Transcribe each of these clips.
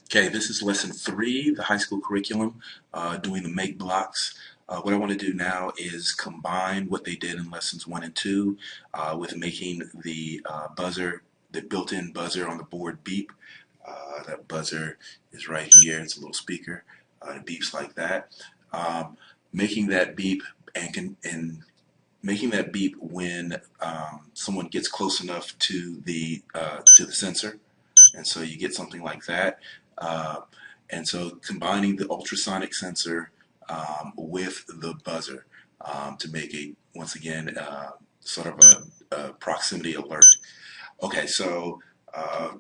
Okay, this is lesson 3, the high school curriculum, doing the make blocks. What I want to do now is combine what they did in lessons 1 and 2 with making the buzzer, the built-in buzzer on the board beep. That buzzer is right here. It's a little speaker. It beeps like that. Um, Making that beep and making that beep when someone gets close enough to the sensor, and so you get something like that. Uh, and so combining the ultrasonic sensor with the buzzer to make once again, sort of a proximity alert. Okay, so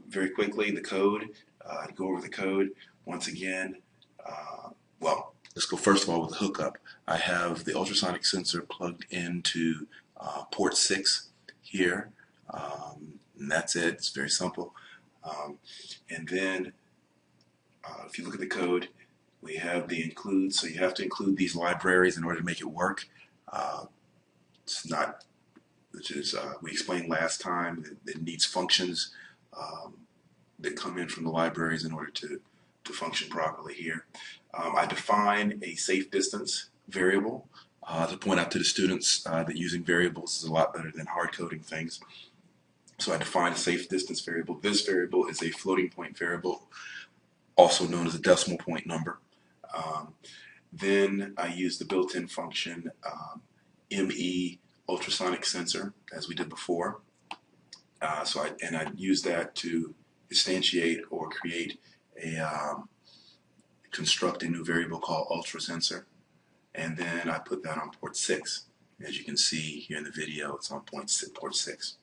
very quickly, the code, to go over the code once again. Well, let's go first of all with the hookup. I have the ultrasonic sensor plugged into port 6 here, and that's it. It's very simple. Um, and then if you look at the code, we have the include. So you have to include these libraries in order to make it work. Uh, it's not, which is, we explained last time, it needs functions um, that come in from the libraries in order to function properly here. I define a safe distance variable to point out to the students that using variables is a lot better than hard coding things. So I define a safe distance variable. This variable is a floating point variable, also known as a decimal point number. Um, then I use the built-in function ME ultrasonic sensor, as we did before. I use that to instantiate or create construct a new variable called ultrasensor, and then I put that on port 6. As you can see here in the video, it's on port 6.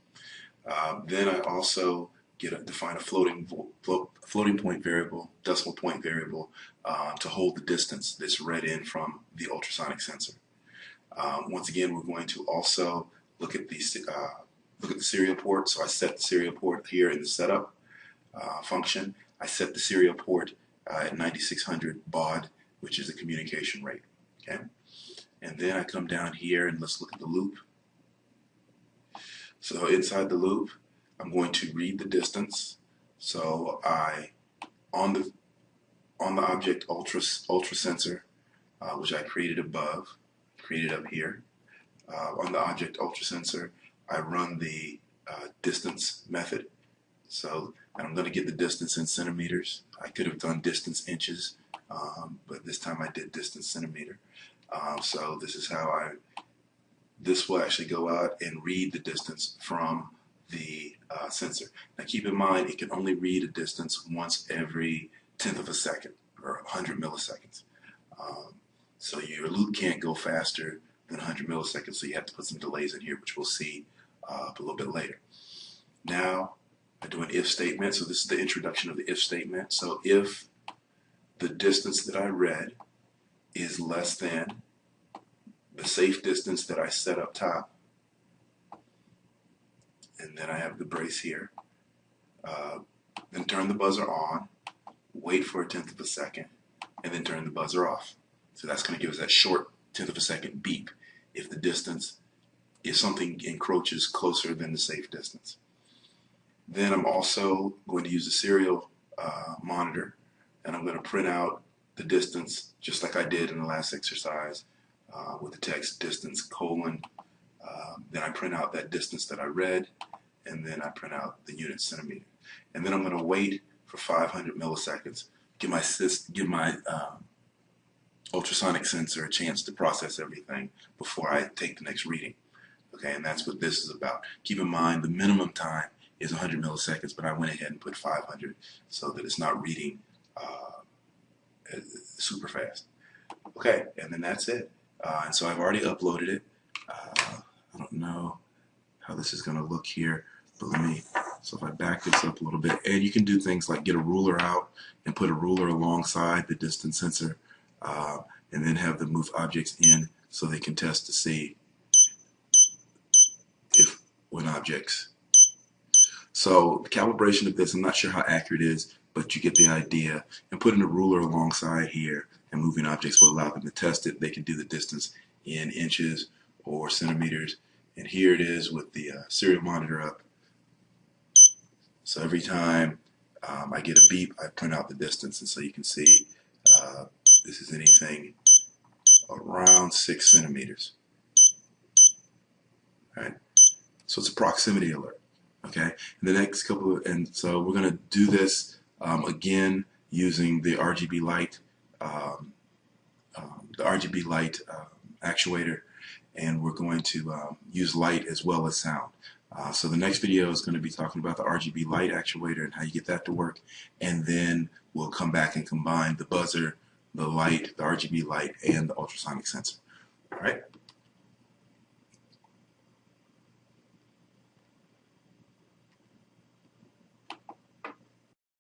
Then I also define a floating point variable, decimal point variable, to hold the distance that's read in from the ultrasonic sensor. Once again, we're going to also look at the serial port. So I set the serial port here in the setup function. I set the serial port at 9600 baud, which is the communication rate. Okay, and then I come down here and let's look at the loop. So inside the loop, I'm going to read the distance. So on the object ultra sensor, which I created above, created up here. On the object ultra sensor, I run the distance method. So I'm going to get the distance in centimeters. I could have done distance inches, but this time I did distance centimeter. So this is how this will actually go out and read the distance from the sensor. Now keep in mind, it can only read a distance once every 1/10 of a second, or 100 milliseconds. So your loop can't go faster than 100 milliseconds, so you have to put some delays in here, which we'll see a little bit later. Now, I do an if statement. So this is the introduction of the if statement. So if the distance that I read is less than the safe distance that I set up top, and then I have the brace here, then turn the buzzer on, wait for a 1/10 of a second, and then turn the buzzer off. So that's going to give us that short 1/10 of a second beep if something encroaches closer than the safe distance. Then I'm also going to use the serial monitor, and I'm going to print out the distance just like I did in the last exercise with the text distance colon. Then I print out that distance that I read, and then I print out the unit centimeter. And then I'm going to wait for 500 milliseconds, give my ultrasonic sensor a chance to process everything before I take the next reading. Okay, and that's what this is about. Keep in mind the minimum time is 100 milliseconds, but I went ahead and put 500 so that it's not reading super fast. Okay, and then that's it. And so I've already uploaded it. I don't know how this is going to look here, but so if I back this up a little bit, and you can do things like get a ruler out and put a ruler alongside the distance sensor, and then have them move objects in so they can test to see when objects. So the calibration of this, I'm not sure how accurate it is, but you get the idea. And putting a ruler alongside here and moving objects will allow them to test it. They can do the distance in inches or centimeters. And here it is with the serial monitor up. So every time I get a beep, I print out the distance, and so you can see this is anything around 6 centimeters. Right? So it's a proximity alert. Okay, and the next couple and so we're going to do this again using the RGB light, actuator, and we're going to use light as well as sound. So the next video is going to be talking about the RGB light actuator and how you get that to work, and then we'll come back and combine the buzzer, the light, the RGB light, and the ultrasonic sensor. All right.